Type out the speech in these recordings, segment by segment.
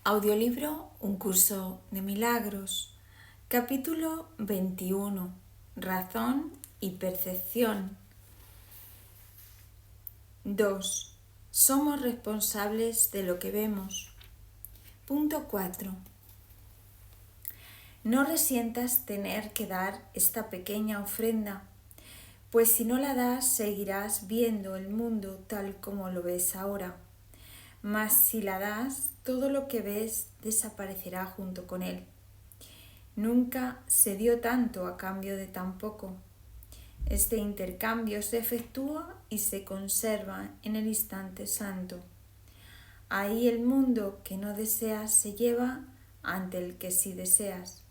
Audiolibro Un curso de milagros. Capítulo 21. Razón y percepción. 2. Somos responsables de lo que vemos. Punto 4. No resientas tener que dar esta pequeña ofrenda, pues si no la das seguirás viendo el mundo tal como lo ves ahora. Mas si la das, todo lo que ves desaparecerá junto con él. Nunca se dio tanto a cambio de tan poco. Este intercambio se efectúa y se conserva en el instante santo. Ahí el mundo que no deseas se lleva ante el que sí deseas.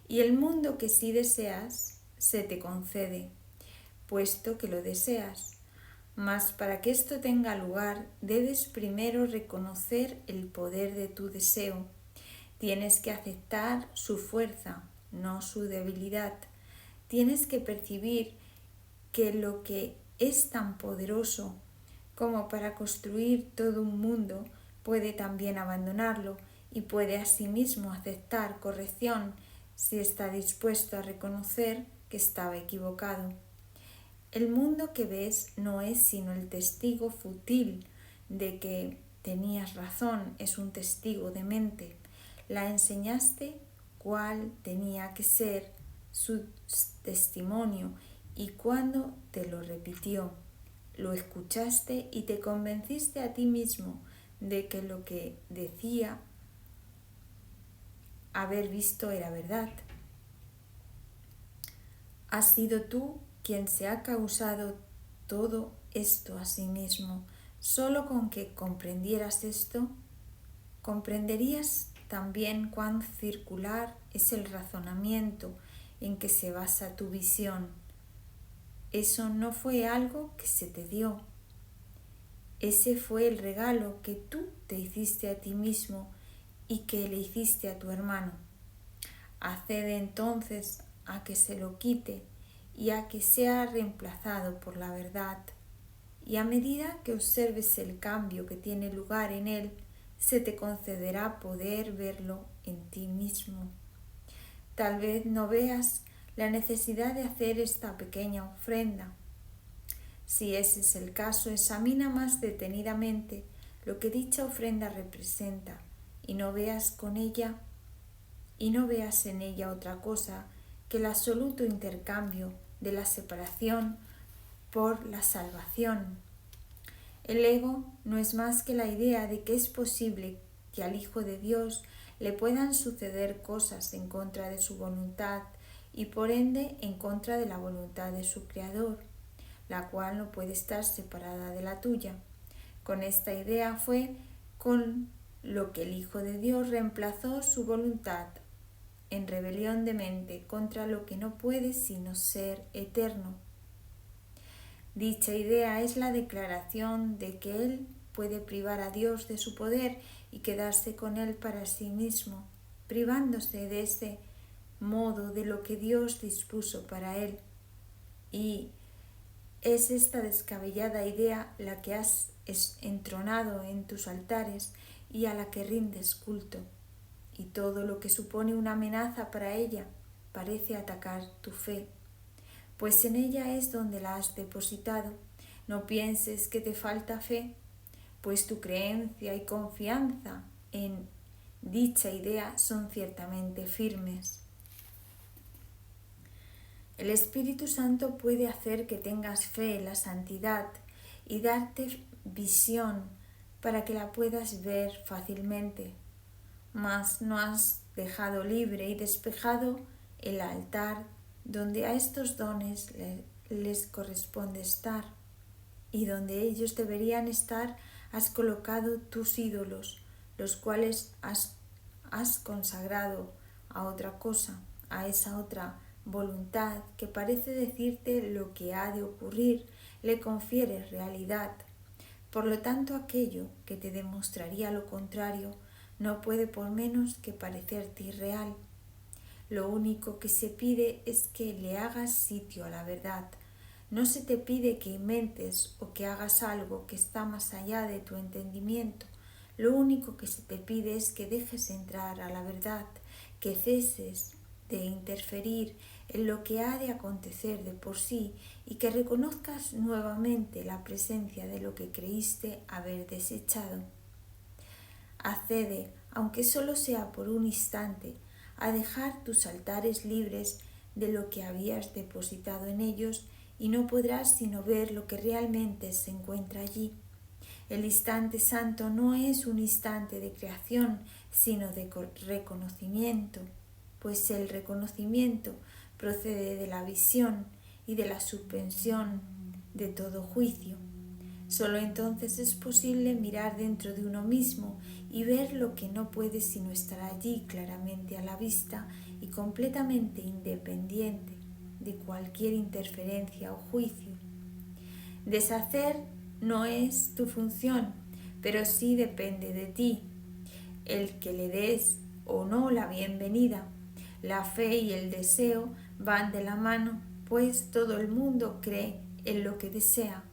Y el mundo que sí deseas se te concede, puesto que lo deseas. Mas para que esto tenga lugar, debes primero reconocer el poder de tu deseo. Tienes que aceptar su fuerza, no su debilidad. Tienes que percibir que lo que es tan poderoso como para construir todo un mundo puede también abandonarlo y puede asimismo aceptar corrección si está dispuesto a reconocer que estaba equivocado. El mundo que ves no es sino el testigo fútil de que tenías razón, es un testigo demente. La enseñaste cuál tenía que ser su testimonio y cuando te lo repitió. Lo escuchaste y te convenciste a ti mismo de que lo que decía haber visto era verdad. Has sido tú quien se ha causado todo esto a sí mismo. Solo con que comprendieras esto, comprenderías también cuán circular es el razonamiento en que se basa tu visión. Eso no fue algo que se te dio. Ese fue el regalo que tú te hiciste a ti mismo y que le hiciste a tu hermano. Accede entonces a que se lo quite y a que sea reemplazado por la verdad. Y a medida que observes el cambio que tiene lugar en él, se te concederá poder verlo en ti mismo. Tal vez no veas la necesidad de hacer esta pequeña ofrenda. Si ese es el caso, examina más detenidamente lo que dicha ofrenda representa y no veas en ella otra cosa que el absoluto intercambio de la separación por la salvación. El ego no es más que la idea de que es posible que al Hijo de Dios le puedan suceder cosas en contra de su voluntad y por ende en contra de la voluntad de su Creador, la cual no puede estar separada de la tuya. Con esta idea fue con lo que el Hijo de Dios reemplazó su voluntad en rebelión de mente contra lo que no puede sino ser eterno. Dicha idea es la declaración de que él puede privar a Dios de su poder y quedarse con él para sí mismo, privándose de ese modo de lo que Dios dispuso para él. Y es esta descabellada idea la que has entronado en tus altares y a la que rindes culto. Y todo lo que supone una amenaza para ella parece atacar tu fe, pues en ella es donde la has depositado. No pienses que te falta fe, pues tu creencia y confianza en dicha idea son ciertamente firmes. El Espíritu Santo puede hacer que tengas fe en la santidad y darte visión para que la puedas ver fácilmente, mas no has dejado libre y despejado el altar donde a estos dones les corresponde estar, y donde ellos deberían estar has colocado tus ídolos, los cuales has consagrado a otra cosa, a esa otra voluntad que parece decirte lo que ha de ocurrir, le confieres realidad. Por lo tanto, aquello que te demostraría lo contrario no puede por menos que parecerte irreal. Lo único que se pide es que le hagas sitio a la verdad. No se te pide que inventes o que hagas algo que está más allá de tu entendimiento. Lo único que se te pide es que dejes entrar a la verdad, que ceses de interferir en lo que ha de acontecer de por sí y que reconozcas nuevamente la presencia de lo que creíste haber desechado. Accede, aunque solo sea por un instante, a dejar tus altares libres de lo que habías depositado en ellos y no podrás sino ver lo que realmente se encuentra allí. El instante santo no es un instante de creación, sino de reconocimiento, pues el reconocimiento procede de la visión y de la suspensión de todo juicio. Solo entonces es posible mirar dentro de uno mismo y ver lo que no puede sino estar allí claramente a la vista y completamente independiente de cualquier interferencia o juicio. Deshacer no es tu función, pero sí depende de ti, el que le des o no la bienvenida. La fe y el deseo van de la mano, pues todo el mundo cree en lo que desea.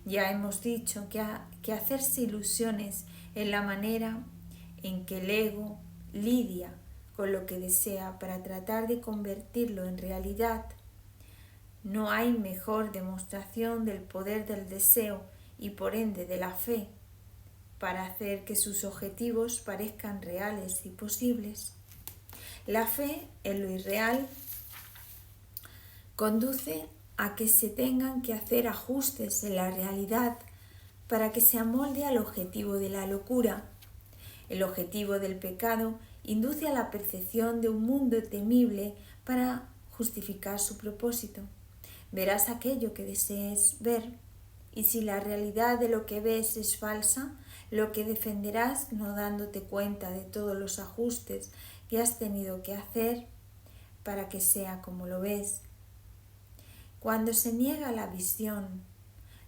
Ya hemos dicho que hacerse ilusiones en la manera en que el ego lidia con lo que desea para tratar de convertirlo en realidad. No hay mejor demostración del poder del deseo y por ende de la fe para hacer que sus objetivos parezcan reales y posibles. La fe en lo irreal conduce a que se tengan que hacer ajustes en la realidad para que se amolde al objetivo de la locura. El objetivo del pecado induce a la percepción de un mundo temible para justificar su propósito. Verás aquello que desees ver, y si la realidad de lo que ves es falsa, lo que defenderás no dándote cuenta de todos los ajustes que has tenido que hacer para que sea como lo ves. Cuando se niega la visión,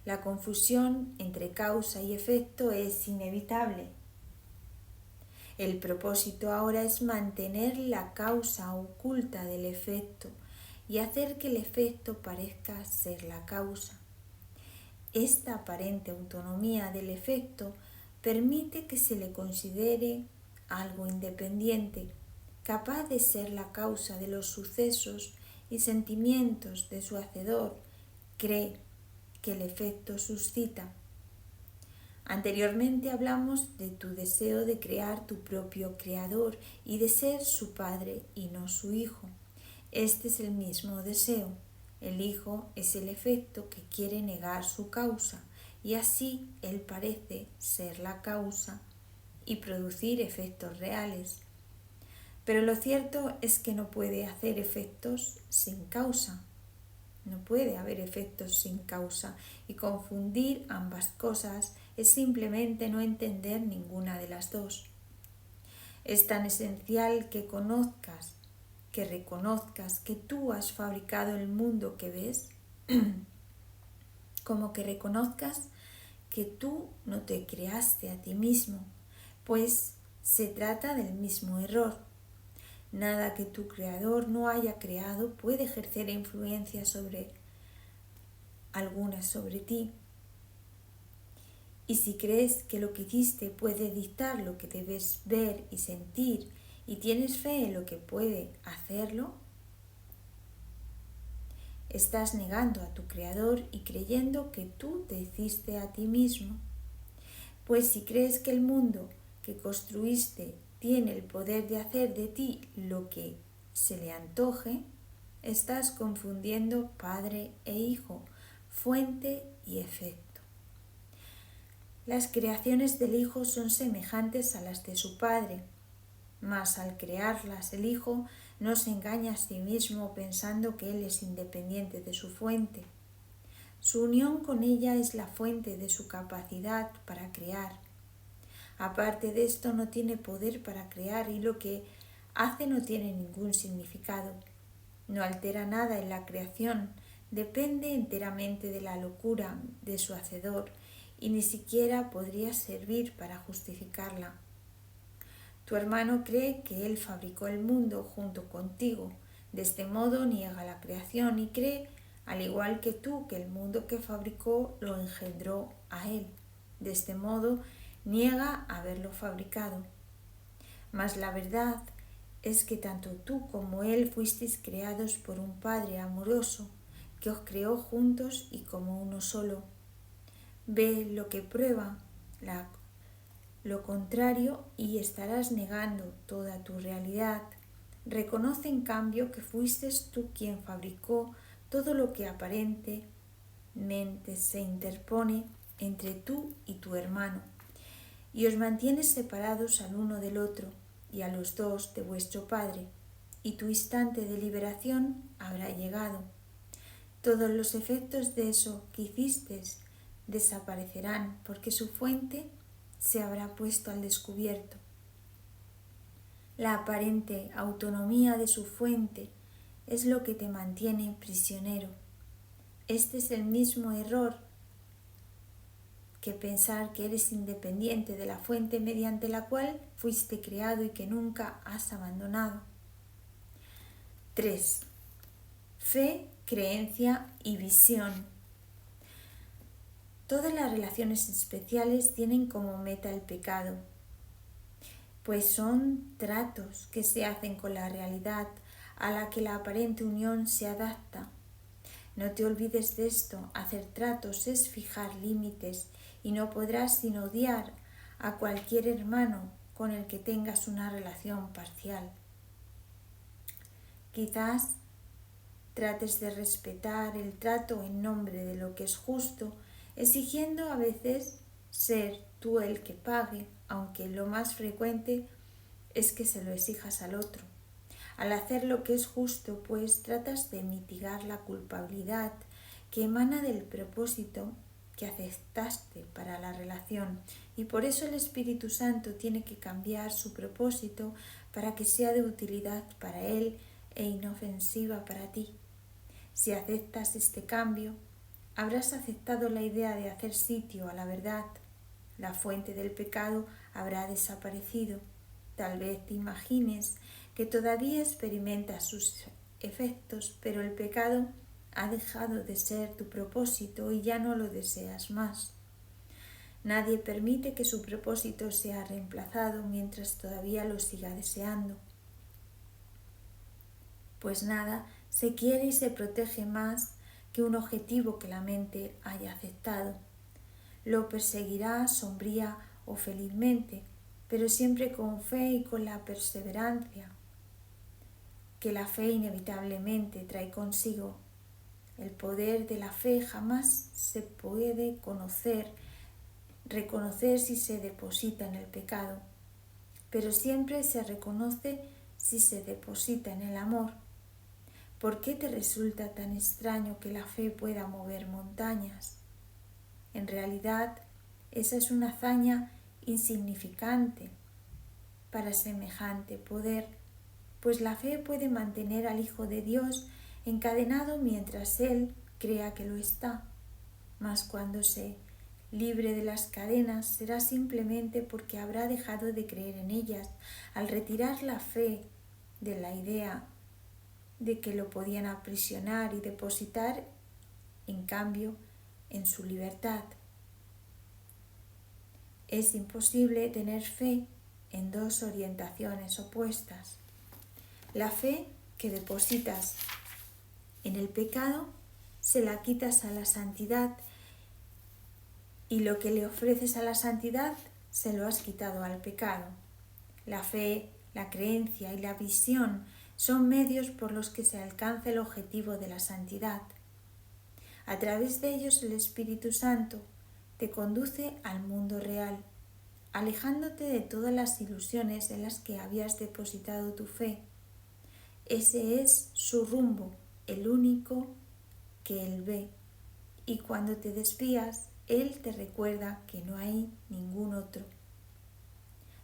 la confusión entre causa y efecto es inevitable. El propósito ahora es mantener la causa oculta del efecto y hacer que el efecto parezca ser la causa. Esta aparente autonomía del efecto permite que se le considere algo independiente, capaz de ser la causa de los sucesos y sentimientos de su hacedor. Cree que el efecto suscita. Anteriormente hablamos de tu deseo de crear tu propio creador y de ser su padre y no su hijo. Este es el mismo deseo. El hijo es el efecto que quiere negar su causa y así él parece ser la causa y producir efectos reales. Pero lo cierto es que no puede hacer efectos sin causa. No puede haber efectos sin causa y confundir ambas cosas es simplemente no entender ninguna de las dos. Es tan esencial que reconozcas que tú has fabricado el mundo que ves, como que reconozcas que tú no te creaste a ti mismo, pues se trata del mismo error. Nada que tu creador no haya creado puede ejercer influencia alguna sobre ti. Y si crees que lo que hiciste puede dictar lo que debes ver y sentir y tienes fe en lo que puede hacerlo, estás negando a tu creador y creyendo que tú te hiciste a ti mismo. Pues si crees que el mundo que construiste tiene el poder de hacer de ti lo que se le antoje, estás confundiendo padre e hijo, fuente y efecto. Las creaciones del hijo son semejantes a las de su padre, mas al crearlas el hijo no se engaña a sí mismo pensando que él es independiente de su fuente. Su unión con ella es la fuente de su capacidad para crear. Aparte de esto no tiene poder para crear y lo que hace no tiene ningún significado. No altera nada en la creación, depende enteramente de la locura de su hacedor y ni siquiera podría servir para justificarla. Tu hermano cree que él fabricó el mundo junto contigo. De este modo niega la creación y cree, al igual que tú, que el mundo que fabricó lo engendró a él. De este modo niega haberlo fabricado. Mas la verdad es que tanto tú como él fuisteis creados por un Padre amoroso que os creó juntos y como uno solo. Ve lo que prueba lo contrario y estarás negando toda tu realidad. Reconoce en cambio que fuiste tú quien fabricó todo lo que aparentemente se interpone entre tú y tu hermano y os mantiene separados al uno del otro y a los dos de vuestro Padre, y tu instante de liberación habrá llegado. Todos los efectos de eso que hicisteis desaparecerán porque su fuente se habrá puesto al descubierto. La aparente autonomía de su fuente es lo que te mantiene prisionero. Este es el mismo error que pensar que eres independiente de la fuente mediante la cual fuiste creado y que nunca has abandonado. 3. Fe, creencia y visión. Todas las relaciones especiales tienen como meta el pecado, pues son tratos que se hacen con la realidad a la que la aparente unión se adapta. No te olvides de esto, hacer tratos es fijar límites y no podrás sino odiar a cualquier hermano con el que tengas una relación parcial. Quizás trates de respetar el trato en nombre de lo que es justo, exigiendo a veces ser tú el que pague, aunque lo más frecuente es que se lo exijas al otro. Al hacer lo que es justo, pues tratas de mitigar la culpabilidad que emana del propósito que aceptaste para la relación, y por eso el Espíritu Santo tiene que cambiar su propósito para que sea de utilidad para él e inofensiva para ti. Si aceptas este cambio, habrás aceptado la idea de hacer sitio a la verdad. La fuente del pecado habrá desaparecido. Tal vez te imagines que todavía experimentas sus efectos, pero el pecado ha dejado de ser tu propósito y ya no lo deseas más. Nadie permite que su propósito sea reemplazado mientras todavía lo siga deseando. Pues nada se quiere y se protege más que un objetivo que la mente haya aceptado. Lo perseguirá sombría o felizmente, pero siempre con fe y con la perseverancia que la fe inevitablemente trae consigo. El poder de la fe jamás se puede reconocer si se deposita en el pecado, pero siempre se reconoce si se deposita en el amor. ¿Por qué te resulta tan extraño que la fe pueda mover montañas? En realidad, esa es una hazaña insignificante para semejante poder, pues la fe puede mantener al Hijo de Dios encadenado mientras Él crea que lo está. Mas cuando se libre de las cadenas será simplemente porque habrá dejado de creer en ellas al retirar la fe de la idea de que lo podían aprisionar y depositar, en cambio, en su libertad. Es imposible tener fe en dos orientaciones opuestas. La fe que depositas en el pecado se la quitas a la santidad y lo que le ofreces a la santidad se lo has quitado al pecado. La fe, la creencia y la visión son medios por los que se alcanza el objetivo de la santidad. A través de ellos el Espíritu Santo te conduce al mundo real, alejándote de todas las ilusiones en las que habías depositado tu fe. Ese es su rumbo, el único que Él ve, y cuando te desvías, Él te recuerda que no hay ningún otro.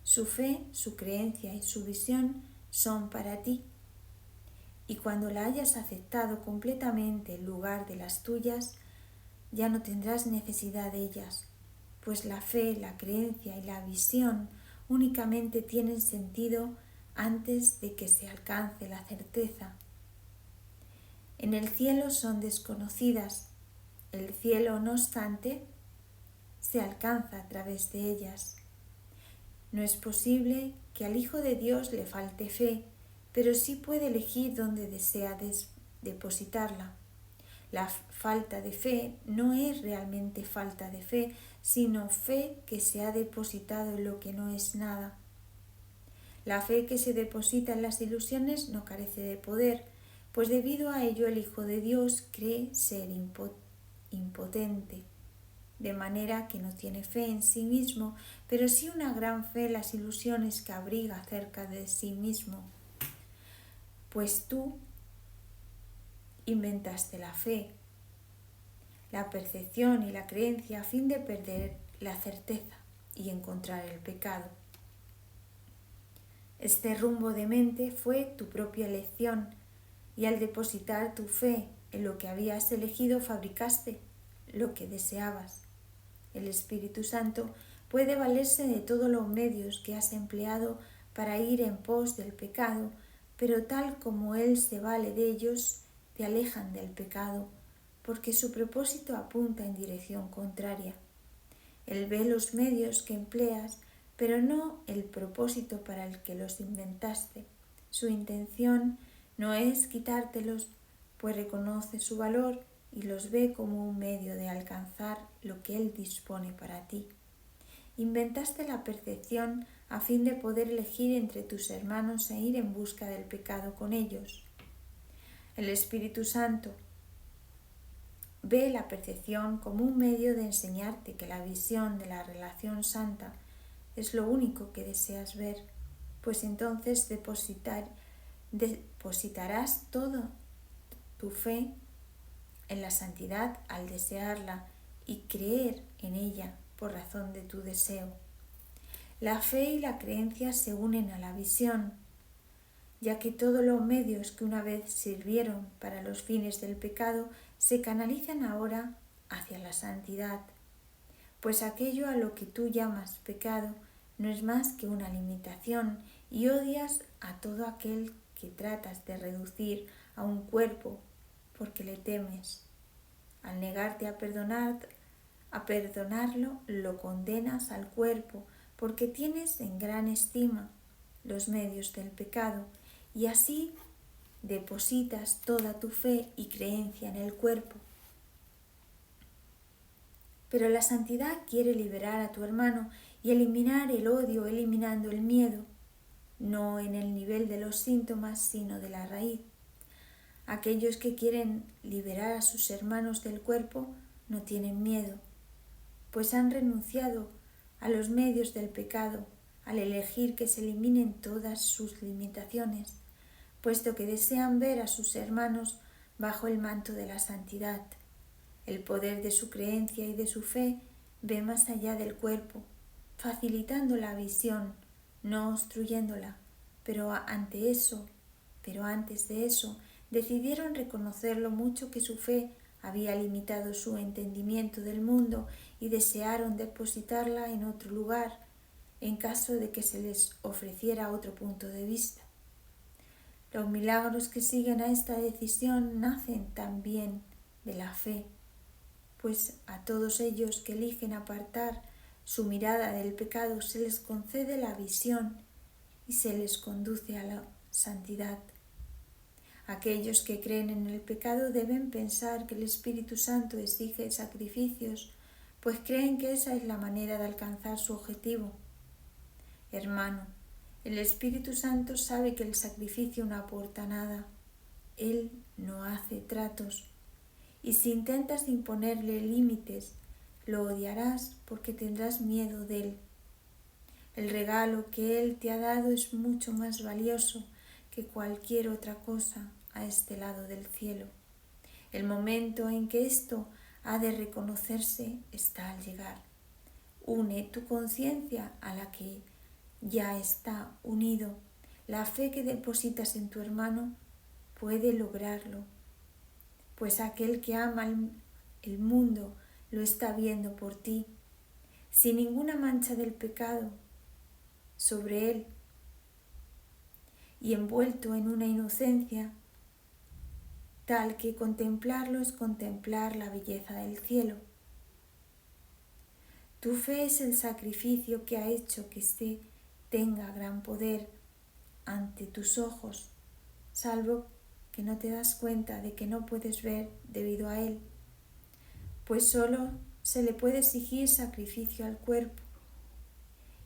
Su fe, su creencia y su visión son para ti, y cuando la hayas aceptado completamente en lugar de las tuyas, ya no tendrás necesidad de ellas, pues la fe, la creencia y la visión únicamente tienen sentido antes de que se alcance la certeza. En el cielo son desconocidas, el cielo, no obstante, se alcanza a través de ellas. No es posible que al Hijo de Dios le falte fe, pero sí puede elegir dónde desea depositarla. La falta de fe no es realmente falta de fe, sino fe que se ha depositado en lo que no es nada. La fe que se deposita en las ilusiones no carece de poder, pues debido a ello el Hijo de Dios cree ser impotente, de manera que no tiene fe en sí mismo, pero sí una gran fe en las ilusiones que abriga cerca de sí mismo. Pues tú inventaste la fe, la percepción y la creencia a fin de perder la certeza y encontrar el pecado. Este rumbo de mente fue tu propia elección, y al depositar tu fe en lo que habías elegido fabricaste lo que deseabas. El Espíritu Santo puede valerse de todos los medios que has empleado para ir en pos del pecado, pero tal como Él se vale de ellos, te alejan del pecado, porque su propósito apunta en dirección contraria. Él ve los medios que empleas, pero no el propósito para el que los inventaste. Su intención no es quitártelos, pues reconoce su valor y los ve como un medio de alcanzar lo que Él dispone para ti. Inventaste la percepción a fin de poder elegir entre tus hermanos e ir en busca del pecado con ellos. El Espíritu Santo ve la percepción como un medio de enseñarte que la visión de la relación santa es lo único que deseas ver, pues entonces depositarás toda tu fe en la santidad al desearla y creer en ella por razón de tu deseo. La fe y la creencia se unen a la visión, ya que todos los medios que una vez sirvieron para los fines del pecado se canalizan ahora hacia la santidad, pues aquello a lo que tú llamas pecado no es más que una limitación y odias a todo aquel que tratas de reducir a un cuerpo porque le temes. Al negarte a perdonarlo, lo condenas al cuerpo porque tienes en gran estima los medios del pecado y así depositas toda tu fe y creencia en el cuerpo. Pero la santidad quiere liberar a tu hermano y eliminar el odio eliminando el miedo, no en el nivel de los síntomas, sino de la raíz. Aquellos que quieren liberar a sus hermanos del cuerpo no tienen miedo, pues han renunciado a los medios del pecado al elegir que se eliminen todas sus limitaciones, puesto que desean ver a sus hermanos bajo el manto de la santidad. El poder de su creencia y de su fe ve más allá del cuerpo, facilitando la visión, no obstruyéndola, pero antes de eso, decidieron reconocer lo mucho que su fe había limitado su entendimiento del mundo y desearon depositarla en otro lugar, en caso de que se les ofreciera otro punto de vista. Los milagros que siguen a esta decisión nacen también de la fe, pues a todos ellos que eligen apartar su mirada del pecado se les concede la visión y se les conduce a la santidad. Aquellos que creen en el pecado deben pensar que el Espíritu Santo exige sacrificios, pues creen que esa es la manera de alcanzar su objetivo. Hermano, el Espíritu Santo sabe que el sacrificio no aporta nada. Él no hace tratos. Y si intentas imponerle límites, lo odiarás porque tendrás miedo de él. El regalo que Él te ha dado es mucho más valioso que cualquier otra cosa a este lado del cielo. El momento en que esto ha de reconocerse está al llegar. Une tu conciencia a la que ya está unido. La fe que depositas en tu hermano puede lograrlo, pues aquel que ama el mundo lo está viendo por ti, sin ninguna mancha del pecado sobre él y envuelto en una inocencia tal que contemplarlo es contemplar la belleza del cielo. Tu fe es el sacrificio que ha hecho que esté tenga gran poder ante tus ojos, salvo que no te das cuenta de que no puedes ver debido a él, pues solo se le puede exigir sacrificio al cuerpo,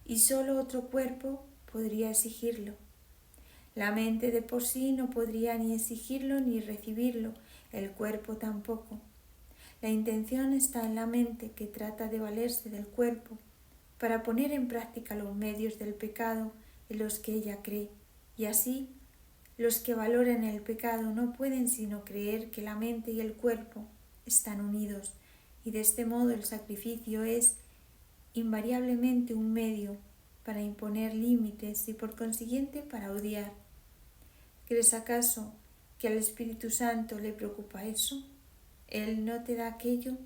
y solo otro cuerpo podría exigirlo. La mente de por sí no podría ni exigirlo ni recibirlo, el cuerpo tampoco. La intención está en la mente, que trata de valerse del cuerpo para poner en práctica los medios del pecado en los que ella cree, y así los que valoran el pecado no pueden sino creer que la mente y el cuerpo están unidos, y de este modo el sacrificio es invariablemente un medio para imponer límites y por consiguiente para odiar. ¿Crees acaso que al Espíritu Santo le preocupa eso? Él no te da aquello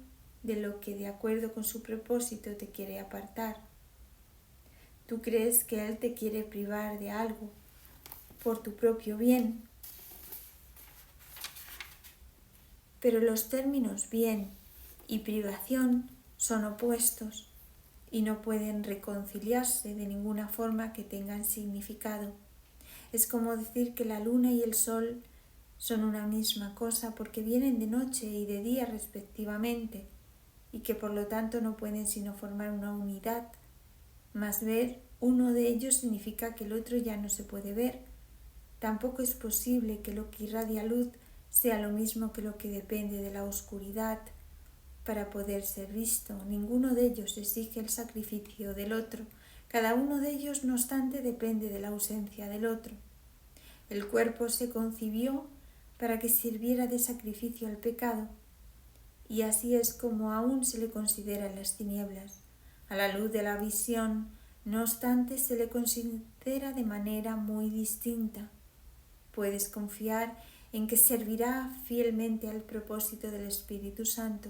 de lo que de acuerdo con su propósito te quiere apartar. Tú crees que Él te quiere privar de algo por tu propio bien, pero los términos bien y privación son opuestos y no pueden reconciliarse de ninguna forma que tengan significado. Es como decir que la luna y el sol son una misma cosa porque vienen de noche y de día respectivamente, y que por lo tanto no pueden sino formar una unidad, mas ver uno de ellos significa que el otro ya no se puede ver. Tampoco es posible que lo que irradia luz sea lo mismo que lo que depende de la oscuridad para poder ser visto. Ninguno de ellos exige el sacrificio del otro. Cada uno de ellos, no obstante, depende de la ausencia del otro. El cuerpo se concibió para que sirviera de sacrificio al pecado, y así es como aún se le considera en las tinieblas. A la luz de la visión, no obstante, se le considera de manera muy distinta. Puedes confiar en que servirá fielmente al propósito del Espíritu Santo,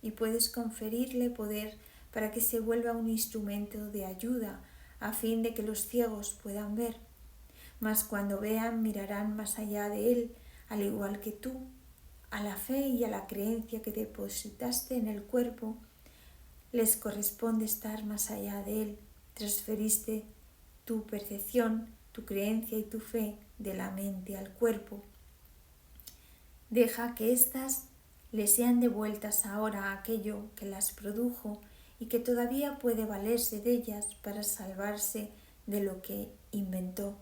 y puedes conferirle poder para que se vuelva un instrumento de ayuda a fin de que los ciegos puedan ver. Mas cuando vean, mirarán más allá de él, al igual que tú, a la fe y a la creencia que depositaste en el cuerpo. Les corresponde estar más allá de él. Transferiste tu percepción, tu creencia y tu fe de la mente al cuerpo. Deja que éstas le sean devueltas ahora a aquello que las produjo y que todavía puede valerse de ellas para salvarse de lo que inventó.